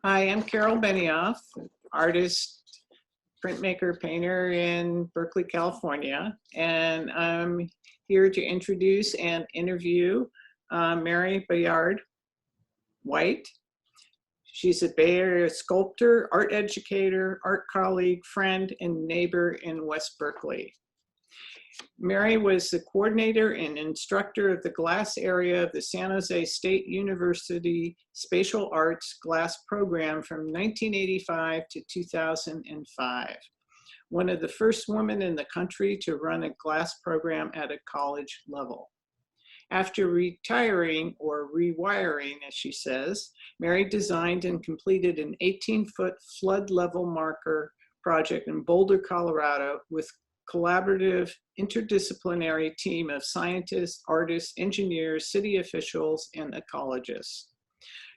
Hi, I'm Carol Benioff, artist, printmaker, painter in Berkeley, California, and I'm here to introduce and interview Mary Bayard White. She's a Bay Area sculptor, art educator, art colleague, friend, and neighbor in West Berkeley. Mary was the coordinator and instructor of the glass area of the San Jose State University Spatial Arts Glass Program from 1985 to 2005. One of the first women in the country to run a glass program at a college level. After retiring, or rewiring as she says, Mary designed and completed an 18-foot flood level marker project in Boulder, Colorado with collaborative interdisciplinary team of scientists, artists, engineers, city officials, and ecologists.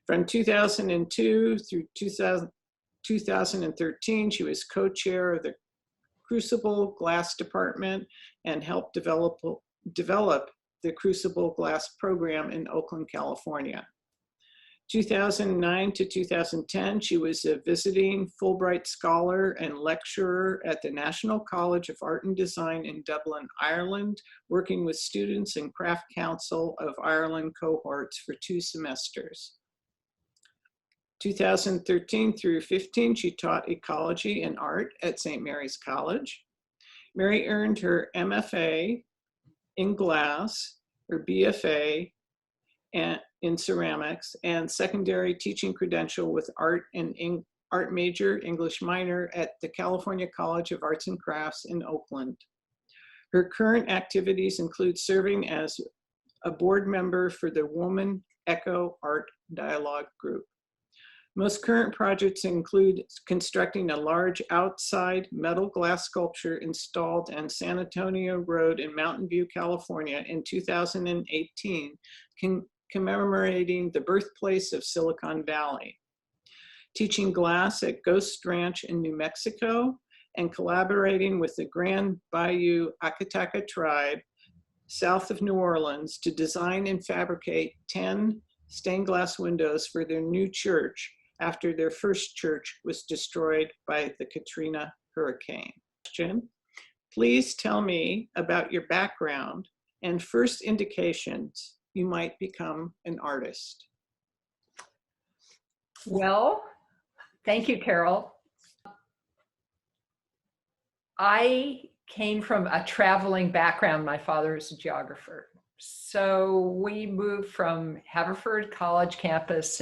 From 2002 through 2013, she was co-chair of the Crucible Glass Department and helped develop the Crucible Glass program in Oakland, California. 2009 to 2010, she was a visiting Fulbright scholar and lecturer at the National College of Art and Design in Dublin, Ireland, working with students and Craft Council of Ireland cohorts for 2 semesters. 2013 through 15, she taught ecology and art at St. Mary's College. Mary earned her MFA in glass, her BFA, and in ceramics, and secondary teaching credential with art major, English minor at the California College of Arts and Crafts in Oakland. Her current activities include serving as a board member for the Woman Echo Art Dialogue Group. Most current projects include constructing a large outside metal glass sculpture installed on San Antonio Road in Mountain View, California in 2018, commemorating the birthplace of Silicon Valley, teaching glass at Ghost Ranch in New Mexico, and collaborating with the Grand Bayou Akataka tribe south of New Orleans to design and fabricate 10 stained glass windows for their new church after their first church was destroyed by the Katrina hurricane. Please tell me about your background and first indications you might become an artist. Well, thank you, Carol. I came from a traveling background. My father is a geographer. So we moved from Haverford College campus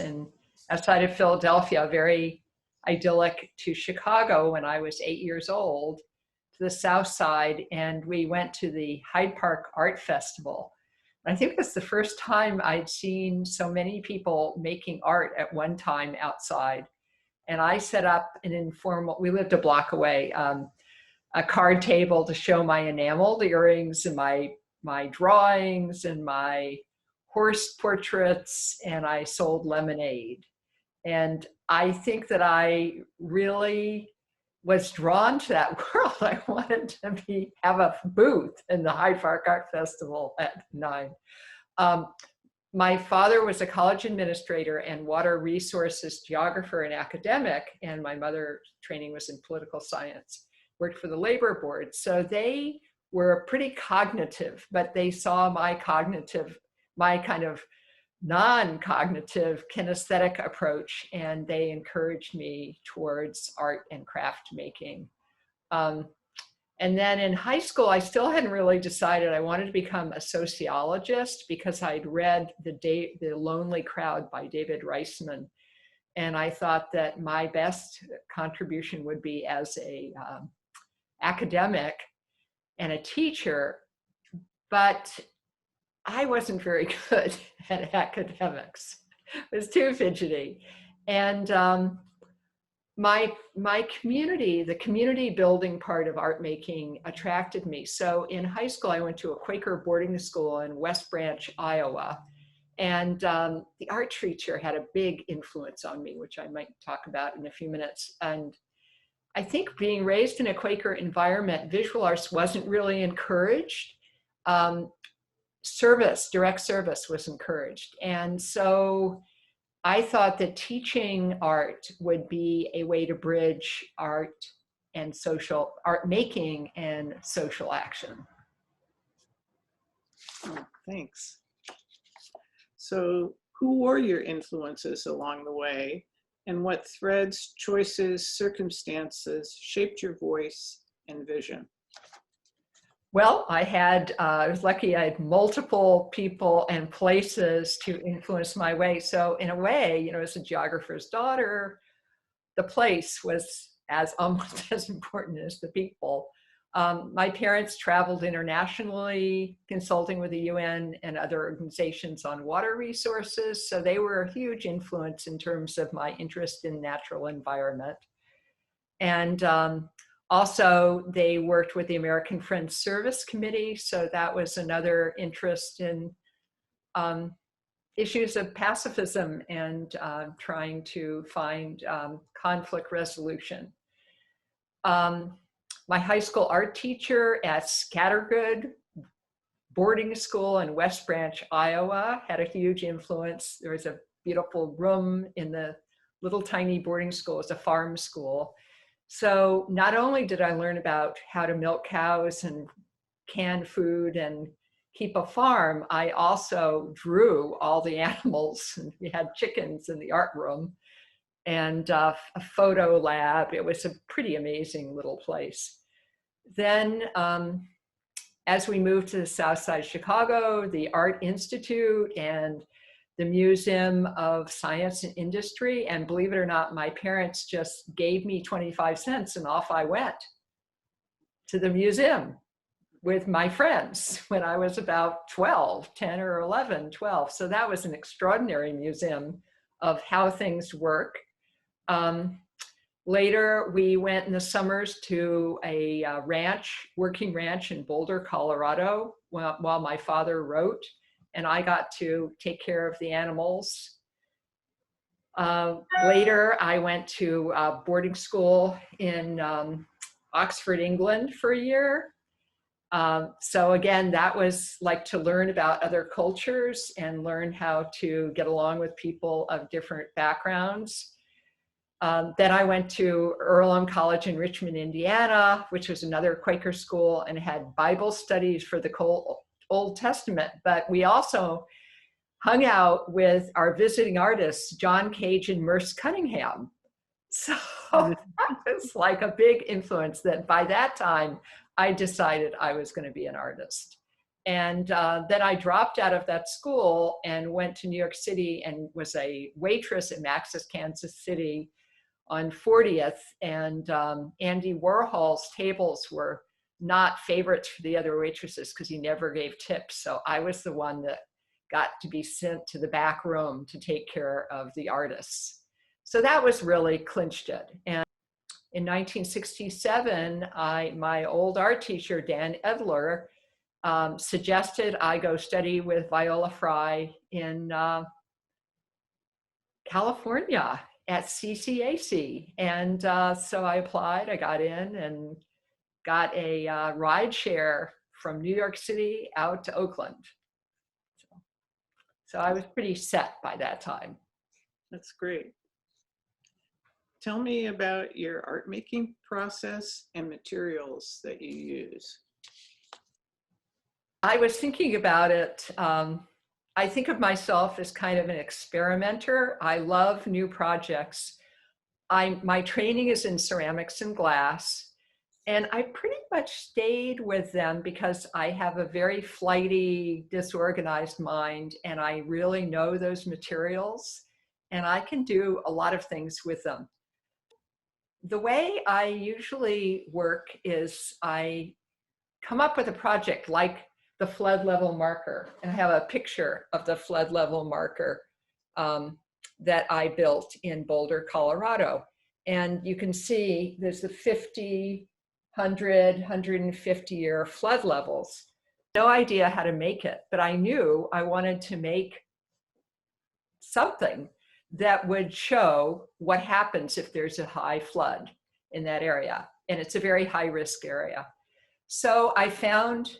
outside of Philadelphia, very idyllic, to Chicago when I was 8 years old, to the South Side, and we went to the Hyde Park Art Festival. I think that's the first time I'd seen so many people making art at one time outside. And I set up an informal, we lived a block away, a card table to show my enameled earrings and my drawings and my horse portraits, and I sold lemonade. And I think that I really was drawn to that world. I wanted to have a booth in the Hyde Park Art Festival at 9. My father was a college administrator and water resources geographer and academic, and my mother's training was in political science, worked for the labor board. So they were pretty cognitive, but they saw my kind of non-cognitive kinesthetic approach, and they encouraged me towards art and craft making. And then in high school, I still hadn't really decided I wanted to become a sociologist because I'd read The Lonely Crowd by David Reisman. And I thought that my best contribution would be as a academic and a teacher, but I wasn't very good at academics. It was too fidgety. And my community, the community building part of art making attracted me. So in high school, I went to a Quaker boarding school in West Branch, Iowa. And the art teacher had a big influence on me, which I might talk about in a few minutes. And I think being raised in a Quaker environment, visual arts wasn't really encouraged. Direct service was encouraged. And so I thought that teaching art would be a way to bridge art and social art making and social action. Oh, thanks. So who were your influences along the way, and what threads, choices, circumstances shaped your voice and vision? Well, I was lucky I had multiple people and places to influence my way. So in a way, you know, as a geographer's daughter, the place was as almost as important as the people. My parents traveled internationally, consulting with the UN and other organizations on water resources. So they were a huge influence in terms of my interest in natural environment. And also, they worked with the American Friends Service Committee. So that was another interest in issues of pacifism and trying to find conflict resolution. My high school art teacher at Scattergood boarding school in West Branch, Iowa, had a huge influence. There was a beautiful room in the little tiny boarding school. It was a farm school. So not only did I learn about how to milk cows and can food and keep a farm, I also drew all the animals. We had chickens in the art room and a photo lab. It was a pretty amazing little place. Then as we moved to the South Side of Chicago, the Art Institute and the Museum of Science and Industry, and believe it or not, my parents just gave me 25 cents and off I went to the museum with my friends when I was about 12, 10 or 11, 12. So that was an extraordinary museum of how things work. Later, we went in the summers to a working ranch in Boulder, Colorado, while my father wrote, and I got to take care of the animals. Later, I went to boarding school in Oxford, England for a year. So again, that was like to learn about other cultures and learn how to get along with people of different backgrounds. Then I went to Earlham College in Richmond, Indiana, which was another Quaker school and had Bible studies for the Old Testament. But we also hung out with our visiting artists, John Cage and Merce Cunningham. So that was like a big influence that by that time, I decided I was going to be an artist. And then I dropped out of that school and went to New York City and was a waitress at Max's Kansas City on 40th, and Andy Warhol's tables were not favorites for the other waitresses because he never gave tips. So I was the one that got to be sent to the back room to take care of the artists. So that was really clinched it. And in 1967, my old art teacher, Dan Edler, suggested I go study with Viola Fry in California at CCAC. And so I applied, I got in and got a ride share from New York City out to Oakland. So I was pretty set by that time. That's great. Tell me about your art making process and materials that you use. I was thinking about it. I think of myself as kind of an experimenter. I love new projects. My training is in ceramics and glass, and I pretty much stayed with them because I have a very flighty, disorganized mind, and I really know those materials, and I can do a lot of things with them. The way I usually work is I come up with a project like the flood level marker, and I have a picture of the flood level marker that I built in Boulder, Colorado. And you can see there's the 50, 100, 150 year flood levels. No idea how to make it, but I knew I wanted to make something that would show what happens if there's a high flood in that area. And it's a very high risk area. So I found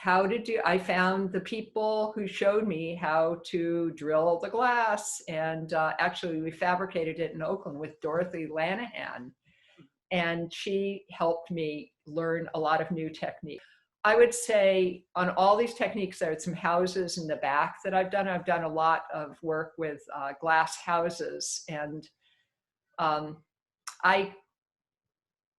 I found the people who showed me how to drill the glass. And actually, we fabricated it in Oakland with Dorothy Lanahan. And she helped me learn a lot of new techniques. I would say on all these techniques, there are some houses in the back that I've done. I've done a lot of work with glass houses. And I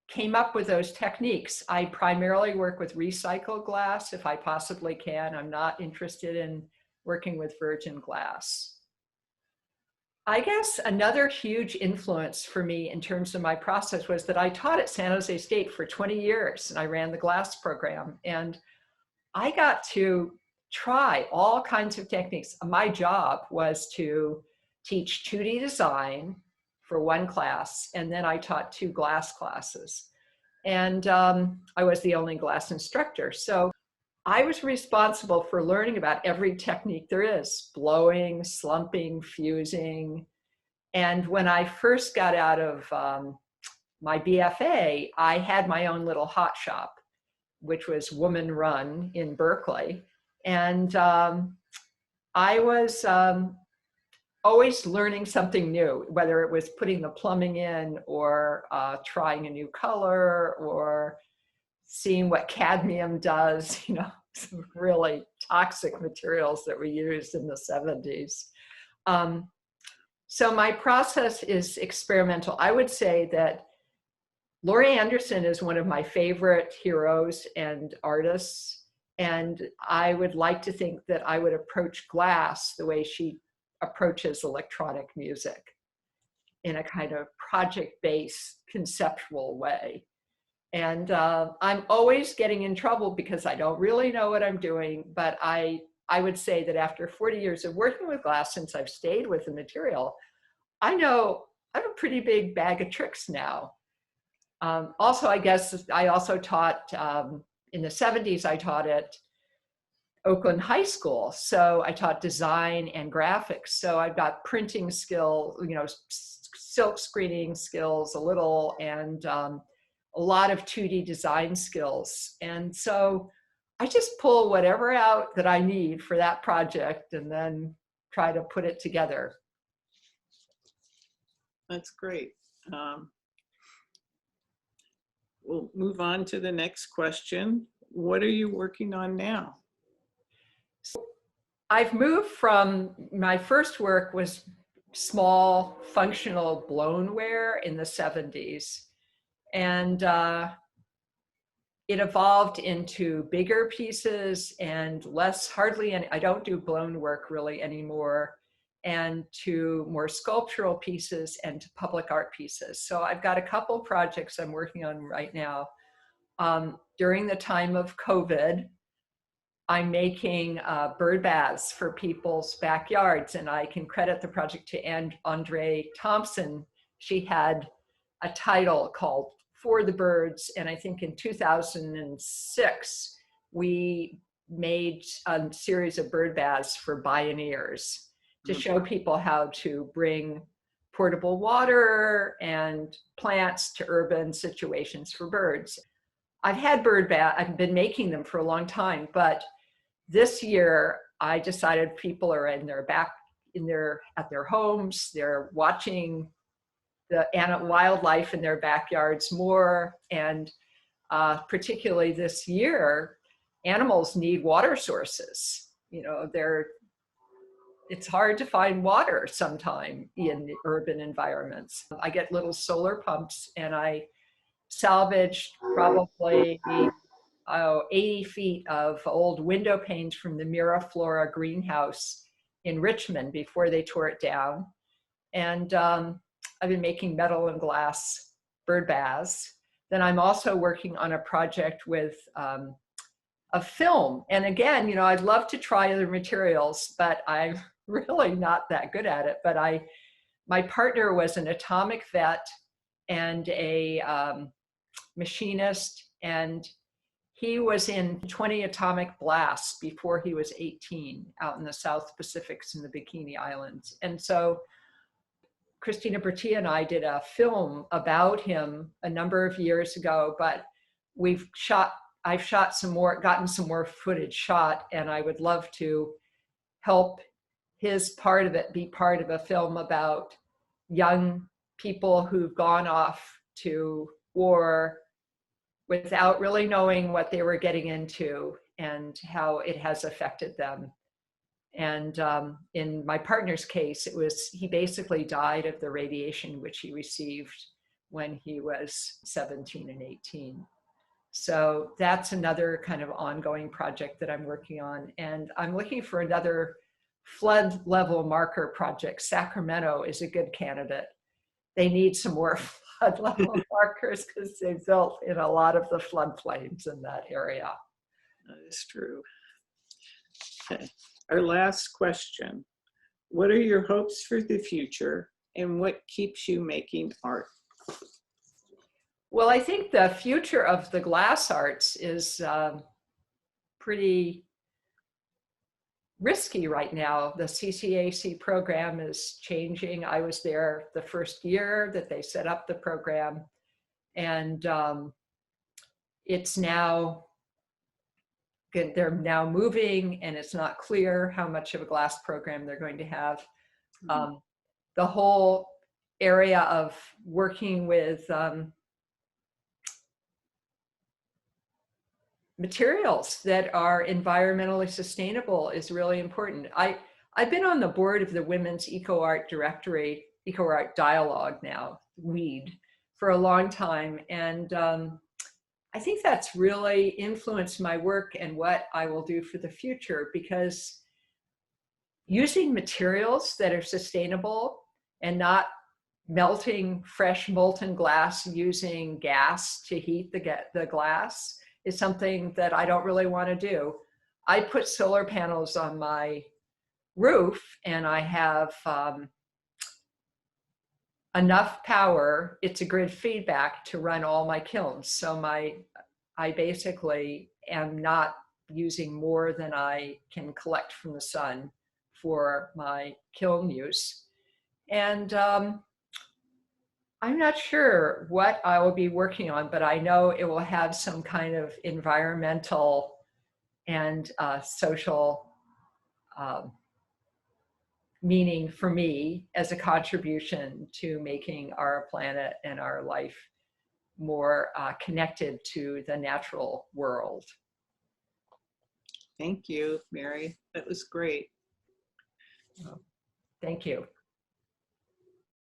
came up with those techniques. I primarily work with recycled glass if I possibly can. I'm not interested in working with virgin glass. I guess another huge influence for me in terms of my process was that I taught at San Jose State for 20 years and I ran the glass program. And I got to try all kinds of techniques. My job was to teach 2D design for one class, and then I taught 2 glass classes. And I was the only glass instructor. So I was responsible for learning about every technique there is: blowing, slumping, fusing. And when I first got out of my BFA, I had my own little hot shop, which was woman run in Berkeley. And I was always learning something new, whether it was putting the plumbing in or trying a new color or seeing what cadmium does, some really toxic materials that were used in the 70s. So my process is experimental. I would say that Laurie Anderson is one of my favorite heroes and artists. And I would like to think that I would approach glass the way she approaches electronic music, in a kind of project-based conceptual way. And I'm always getting in trouble because I don't really know what I'm doing, but I would say that after 40 years of working with glass, since I've stayed with the material, I know I have a pretty big bag of tricks now. Also, I guess I also taught, in the 70s, I taught at Oakland High School. So I taught design and graphics. So I've got printing skill, silk screening skills a little, and a lot of 2D design skills. And so I just pull whatever out that I need for that project and then try to put it together. That's great. We'll move on to the next question. What are you working on now? So I've moved from, my first work was small functional blownware in the 70s. And it evolved into bigger pieces and hardly any, I don't do blown work really anymore, and to more sculptural pieces and to public art pieces. So I've got a couple projects I'm working on right now. During the time of COVID, I'm making bird baths for people's backyards, and I can credit the project to Andre Thompson. She had a title called For the Birds, and I think in 2006, we made a series of bird baths for pioneers to show people how to bring portable water and plants to urban situations for birds. I've had bird baths, I've been making them for a long time, but this year I decided people are at their homes, they're watching the wildlife in their backyards more, and particularly this year, animals need water sources. It's hard to find water sometime in the urban environments. I get little solar pumps, and I salvaged probably 80 feet of old window panes from the Miraflora greenhouse in Richmond before they tore it down. And I've been making metal and glass bird baths. Then I'm also working on a project with a film. And again, I'd love to try other materials, but I'm really not that good at it. But my partner was an atomic vet and a machinist, and he was in 20 atomic blasts before he was 18 out in the South Pacifics in the Bikini Islands. And so Christina Bertia and I did a film about him a number of years ago, but we've shot I've shot some more, gotten some more footage shot, and I would love to help his part of it be part of a film about young people who've gone off to war without really knowing what they were getting into and how it has affected them. And in my partner's case, he basically died of the radiation which he received when he was 17 and 18. So that's another kind of ongoing project that I'm working on. And I'm looking for another flood level marker project. Sacramento is a good candidate. They need some more flood level markers because they built in a lot of the floodplains in that area. That is true. Okay. Our last question. What are your hopes for the future and what keeps you making art? Well, I think the future of the glass arts is pretty risky right now. The CCAC program is changing. I was there the first year that they set up the program, and it's now, they're now moving, and it's not clear how much of a glass program they're going to have. The whole area of working with materials that are environmentally sustainable is really important. I've been on the board of the Women's Eco Art Directory, Eco Art Dialogue now, WEED, for a long time. And I think that's really influenced my work and what I will do for the future, because using materials that are sustainable and not melting fresh molten glass using gas to heat the glass is something that I don't really want to do. I put solar panels on my roof, and I have enough power, it's a grid feedback, to run all my kilns. So I basically am not using more than I can collect from the sun for my kiln use. And I'm not sure what I will be working on, but I know it will have some kind of environmental and social meaning for me as a contribution to making our planet and our life more connected to the natural world. Thank you, Mary. That was great. Thank you.